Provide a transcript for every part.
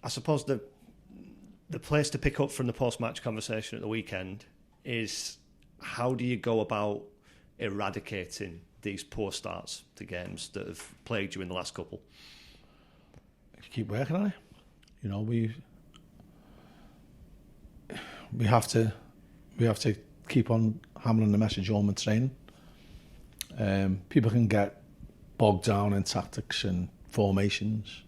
I suppose the place to pick up from the post-match conversation at the weekend is how do you go about eradicating these poor starts to games that have plagued you in the last couple? Keep working on it. You know, we have to keep on hammering the message home in training. People can get bogged down in tactics and formations.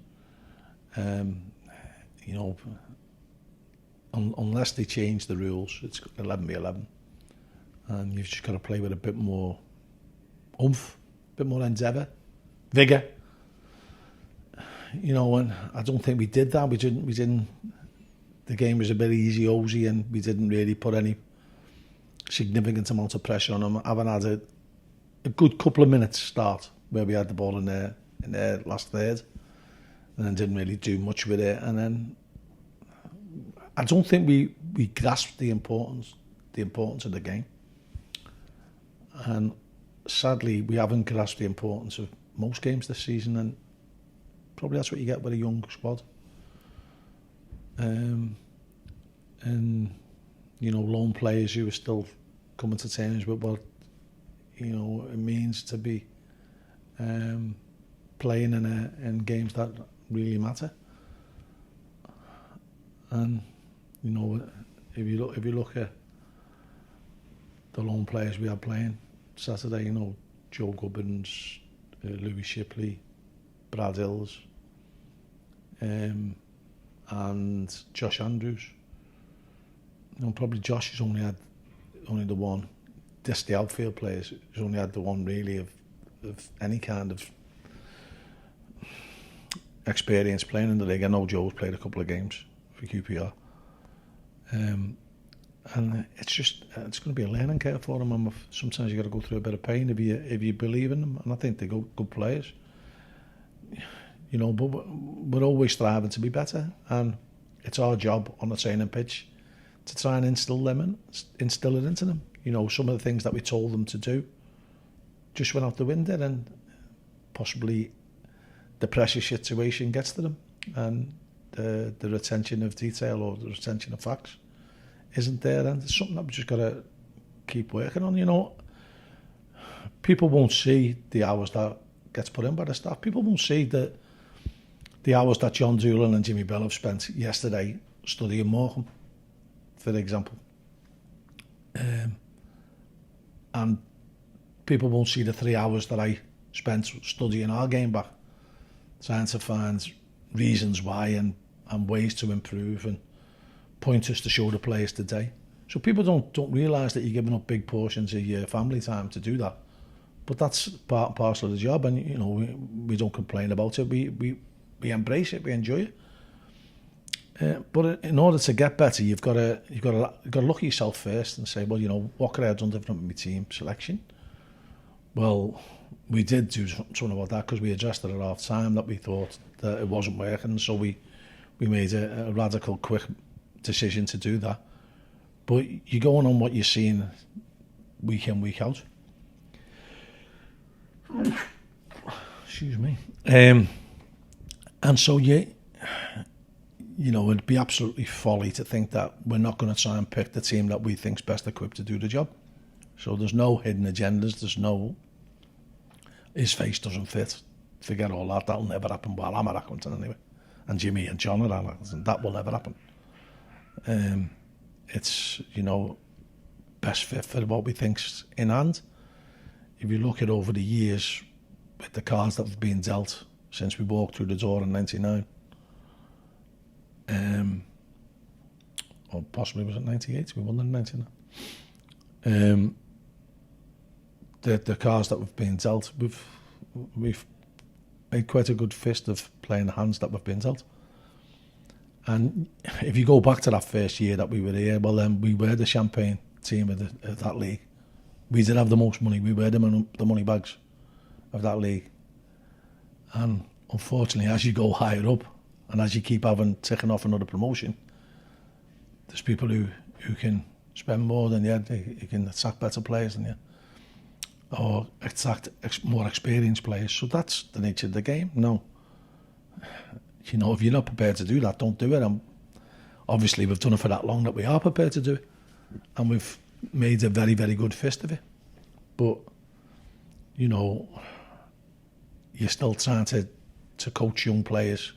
You know, unless they change the rules, it's 11v11, and you've just got to play with a bit more oomph, a bit more endeavour, vigour. You know, and I don't think we did that. We didn't. The game was a bit easy-ozy, and we didn't really put any significant amount of pressure on them. Having had a good couple of minutes start where we had the ball in their last third, and then didn't really do much with it. And then I don't think we grasped the importance of the game. And sadly, we haven't grasped the importance of most games this season, and probably that's what you get with a young squad. And you know, lone players who are still coming to terms with what, you know, it means to be playing in games that really matter. And you know, if you look at the lone players we had playing Saturday, you know, Joe Gubbins, Louis Shipley, Brad Hills, and Josh Andrews. You know, probably Josh has only the one. Just the outfield players has only had the one really of any kind of experience playing in the league. I know Joe's played a couple of games for QPR, and it's going to be a learning curve for them. And sometimes you got to go through a bit of pain if you believe in them. And I think they're good players. You know, but we're always striving to be better, and it's our job on the training pitch to try and instill it into them. You know, some of the things that we told them to do just went out the window, and possibly the pressure situation gets to them, and the retention of detail or the retention of facts isn't there. And it's something that we just got to keep working on. You know, people won't see the hours that gets put in by the staff. People won't see the hours that John Doolan and Jimmy Bell have spent yesterday studying Morecambe, for example. And people won't see the 3 hours that I spent studying our game back, trying to find reasons why and ways to improve and pointers to show the players today. So people don't realise that you're giving up big portions of your family time to do that. But that's part and parcel of the job, and you know, we don't complain about it. We embrace it, we enjoy it. But in order to get better, you've got to look at yourself first and say, well, you know, what could I have done different with my team selection? Well, we did do something about that because we addressed it at half time that we thought that it wasn't working, so we made a radical, quick decision to do that. But you're going on what you're seeing week in, week out. Excuse me. And so you know, it'd be absolutely folly to think that we're not going to try and pick the team that we think's best equipped to do the job. So there's no hidden agendas. There's no his face doesn't fit. Forget all that. That'll never happen. Well, I'm at Accrington anyway, and Jimmy and John are at Accrington. That will never happen. It's, you know, best fit for what we think's in hand. If you look at over the years with the cards that have been dealt since we walked through the door in '99, or possibly was it '98? We won in '99. The cards that we've been dealt, we've made quite a good fist of playing the hands that we've been dealt. And if you go back to that first year that we were here, well then we were the champagne team of that league. We did have the most money. We were the money bags of that league. And unfortunately, as you go higher up and as you keep ticking off another promotion, there's people who can spend more than you, who can attract better players than you, or attract more experienced players. So that's the nature of the game. No, You know, if you're not prepared to do that, don't do it. And obviously, we've done it for that long that we are prepared to do it. And we've made a very, very good fist of it. But, you know, you're still trying to coach young players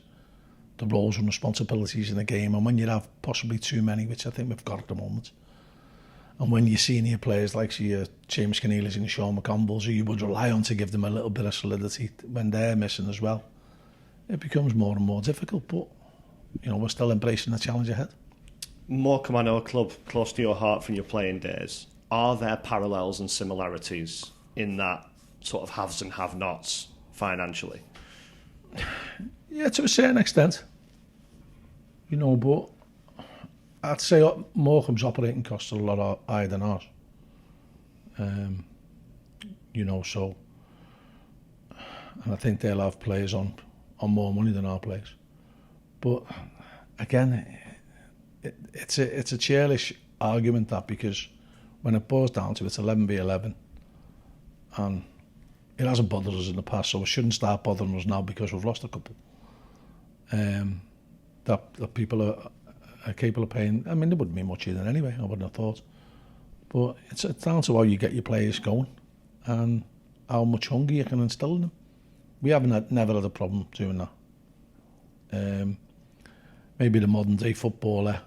the roles and responsibilities in the game. And when you have possibly too many, which I think we've got at the moment, and when your senior players like your James Keneally's and your Sean McCombels, who you would rely on to give them a little bit of solidity when they're missing as well, it becomes more and more difficult. But, you know, we're still embracing the challenge ahead. Morecambe, I know, a club close to your heart from your playing days. Are there parallels and similarities in that sort of haves and have-nots financially? Yeah, to a certain extent. You know, but I'd say Morecambe's operating costs are a lot higher than ours. You know, so, and I think they'll have players on more money than our players. But again, it's a churlish argument, that, because when it boils down to it, it's 11v11, and it hasn't bothered us in the past, so it shouldn't start bothering us now because we've lost a couple. That people are capable of paying. I mean, there wouldn't be much in it anyway, I wouldn't have thought. But it's down to how you get your players going and how much hunger you can instill in them. We never had a problem doing that. Maybe the modern day footballer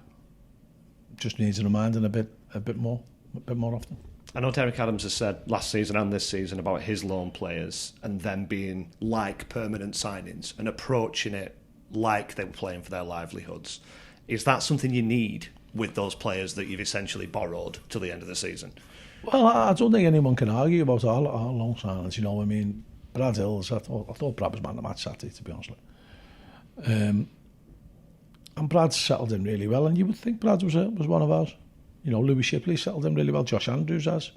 just needs reminding a bit more often. I know Derek Adams has said last season and this season about his loan players and them being like permanent signings and approaching it like they were playing for their livelihoods. Is that something you need with those players that you've essentially borrowed till the end of the season? Well, I don't think anyone can argue about our loan signings. You know, I mean, Brad Hills, I thought Brad was man of the match Saturday, to be honest with you. And Brad's settled in really well, and you would think Brad was one of ours. You know, Louis Shipley settled in really well. Josh Andrews has.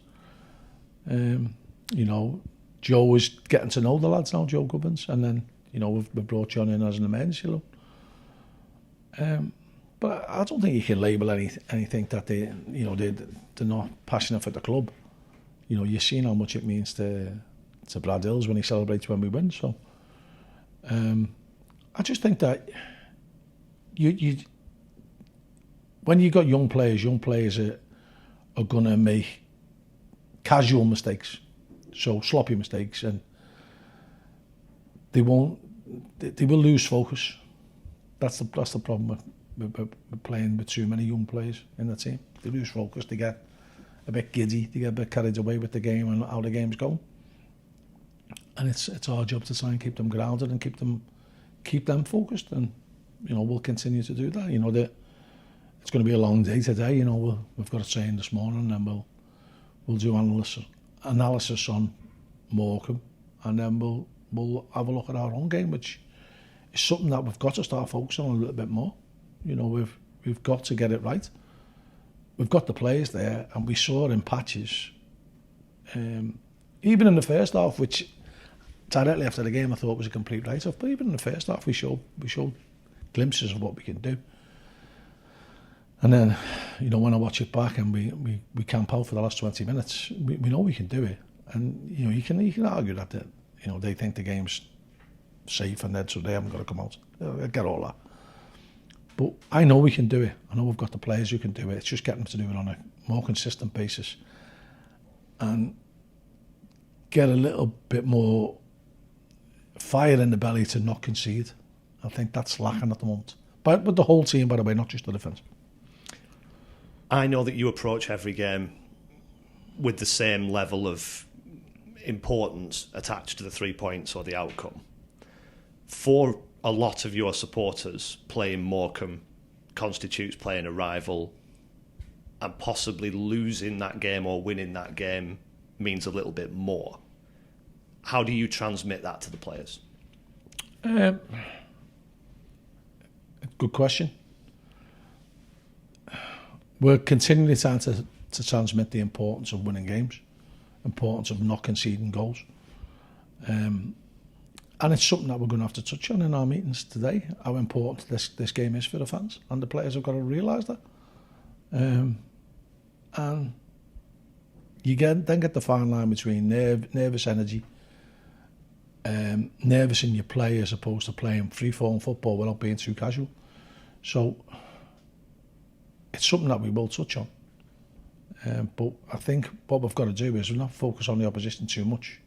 You know, Joe is getting to know the lads now, Joe Gubbins, and then, you know, we've brought John in as an emergency loan. But I don't think you can label anything that they're not passionate for the club. You know, you've seen how much it means to Brad Hills when he celebrates when we win. So, I just think that you when you got young players are going to make casual mistakes, so sloppy mistakes, and they will lose focus. That's the problem with playing with too many young players in the team. They lose focus, they get a bit giddy, they get a bit carried away with the game and how the game's going. And it's our job to try and keep them grounded and keep them focused, and, you know, we'll continue to do that. You know, it's going to be a long day today. You know, we've got to train this morning, and we'll do analysis on Morecambe, and then we'll have a look at our own game, which is something that we've got to start focusing on a little bit more. You know, we've got to get it right. We've got the players there, and we saw in patches, even in the first half, which directly after the game I thought was a complete write-off, but even in the first half we showed glimpses of what we can do. And then, you know, when I watch it back and we camp out for the last 20 minutes, we know we can do it. And, you know, you can argue that, you know, they think the game's safe and so they haven't got to come out. I get all that. But I know we can do it. I know we've got the players who can do it. It's just getting them to do it on a more consistent basis and get a little bit more fire in the belly to not concede. I think that's lacking at the moment. But the whole team, by the way, not just the defence. I know that you approach every game with the same level of importance attached to the 3 points or the outcome. For a lot of your supporters, playing Morecambe constitutes playing a rival, and possibly losing that game or winning that game means a little bit more. How do you transmit that to the players? Good question. We're continually trying to transmit the importance of winning games, importance of not conceding goals. And it's something that we're going to have to touch on in our meetings today, how important this game is for the fans, and the players have got to realise that. And you then get the fine line between nervous energy nervous in your play as opposed to playing free-form football without being too casual. So it's something that we will touch on. But I think what we've got to do is we're not focus on the opposition too much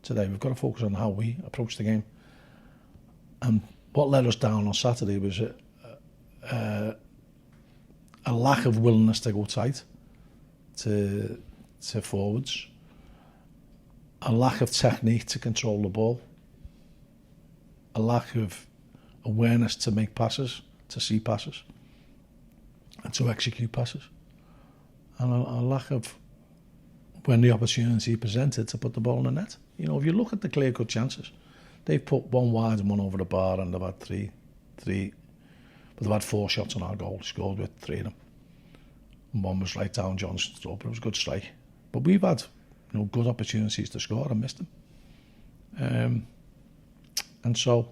today. We've got to focus on how we approach the game. And what let us down on Saturday was a lack of willingness to go tight to forwards, a lack of technique to control the ball, a lack of awareness to make passes, to see passes, and to execute passes, and a lack of, when the opportunity presented, to put the ball in the net. You know, if you look at the clear-cut chances, they've put one wide and one over the bar, and they've had three, but they've had 4 shots on our goal, scored with 3 of them. And one was right down Johnson's throat, but it was a good strike. But we've had, you know, good opportunities to score and missed them. And so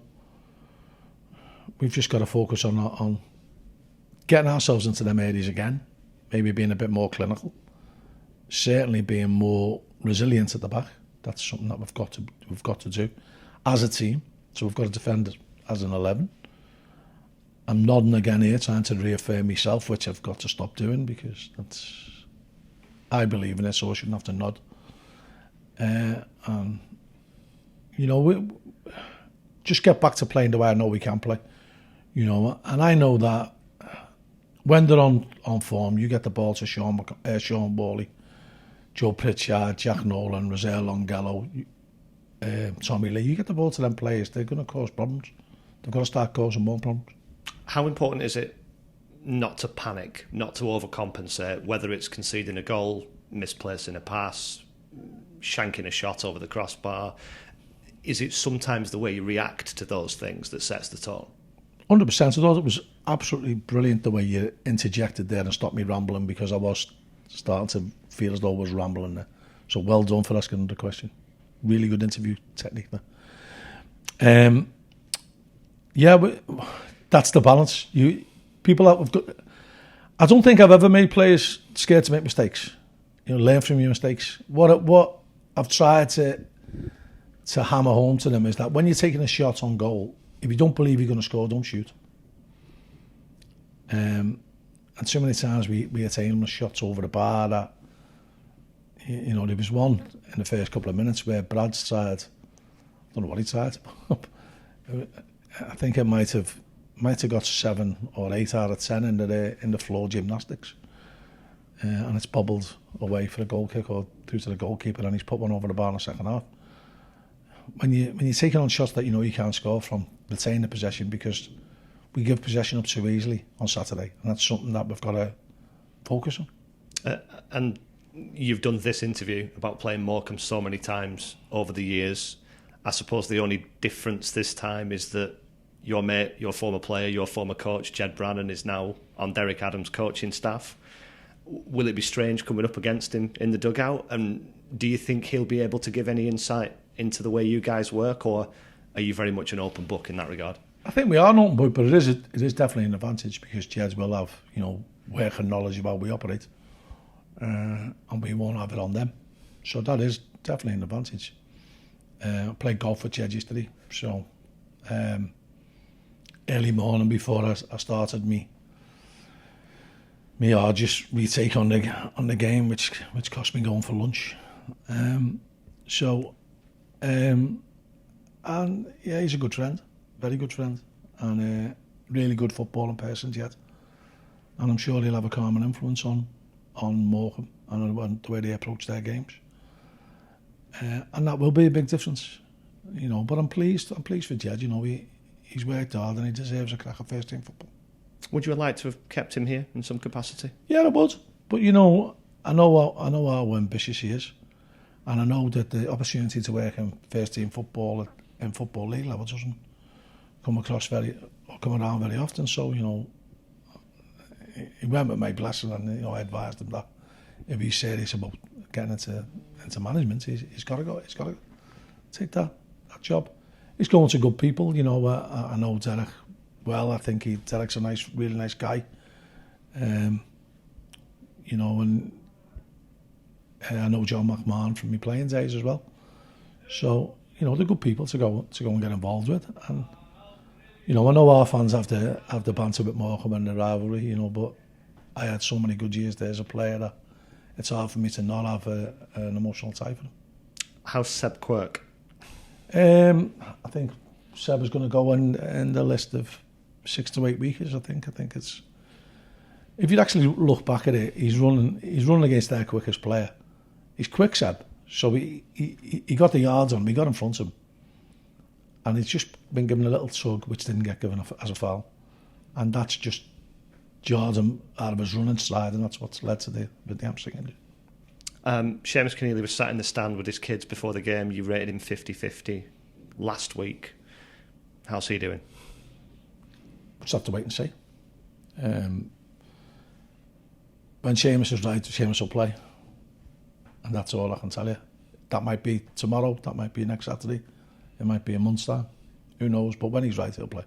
we've just got to focus on getting ourselves into them areas again, maybe being a bit more clinical, certainly being more resilient at the back. That's something that we've got to do as a team. So we've got to defend as an 11. I'm nodding again here, trying to reaffirm myself, which I've got to stop doing because I believe in it, so I shouldn't have to nod. And you know, we just get back to playing the way I know we can play. You know, and I know that when they're on form, you get the ball to Sean Borley, Joe Pritchard, Jack Nolan, Roselle Longello, Tommy Lee. You get the ball to them players, they're going to cause problems. They've got to start causing more problems. How important is it not to panic, not to overcompensate, whether it's conceding a goal, misplacing a pass, shanking a shot over the crossbar? Is it sometimes the way you react to those things that sets the tone? 100%. I thought it was absolutely brilliant the way you interjected there and stopped me rambling, because I was starting to feel as though I was rambling there. So well done for asking the question. Really good interview technique there. That's the balance. I don't think I've ever made players scared to make mistakes. You know, learn from your mistakes. What I've tried to hammer home to them is that when you're taking a shot on goal, if you don't believe you're going to score, don't shoot. And so many times we attain shots over the bar that, you know, there was one in the first couple of minutes where Brad's tried, I don't know what he tried. I think it might have got 7 or 8 out of 10 in the floor gymnastics, and it's bobbled away for a goal kick or through to the goalkeeper, and he's put one over the bar in the second half. When you're taking on shots that you know you can't score from, retain the possession, because we give possession up too easily on Saturday, and that's something that we've got to focus on. And you've done this interview about playing Morecambe so many times over the years. I suppose the only difference this time is that your mate, your former player, your former coach, Jed Brannan, is now on Derek Adams' coaching staff. Will it be strange coming up against him in the dugout? And do you think he'll be able to give any insight into the way you guys work, or are you very much an open book in that regard? I think we are an open book, but it is definitely an advantage, because Jed will have, you know, work and knowledge of how we operate, and we won't have it on them. So that is definitely an advantage. I played golf with Jed yesterday, so early morning before I started me arduous retake on the game, which cost me going for lunch. And yeah, he's a good friend, very good friend, and really good footballing person, Jed. And I'm sure he'll have a calming influence on Morecambe and the way they approach their games. And that will be a big difference, you know. But I'm pleased for Jed. You know, he's worked hard and he deserves a crack at first team football. Would you like to have kept him here in some capacity? Yeah, I would. But you know, I know how ambitious he is, and I know that the opportunity to work in first team football in football league level doesn't come around very often. So you know, he went with my blessing, and you know, I advised him that if he's serious about getting into management, he's got to go. He's got to take that job. He's going to good people, you know. I know Derek well. I think Derek's a really nice guy. You know, and I know John McMahon from my playing days as well. So you know, they're good people to go and get involved with. And you know, I know our fans have the banter with Morecambe and the rivalry, you know, but I had so many good years there as a player that it's hard for me to not have an emotional tie for them. How's Seb Quirk? I think Seb is going to go in the list of 6 to 8 weekers. I think it's, if you actually look back at it, he's running against their quickest player. He's quick, Seb, so he got the yards on him, he got in front of him, and he's just been given a little tug which didn't get given as a foul, and that's just jarred him out of his running stride, and that's what's led to the hamstring injury. Seamus Keneally was sat in the stand with his kids before the game. You rated him 50-50 last week. How's he doing? Just have to wait and see. When Seamus is right, Seamus will play, and that's all I can tell you. That might be tomorrow, that might be next Saturday, it might be a month's time, who knows, but when he's right, he'll play.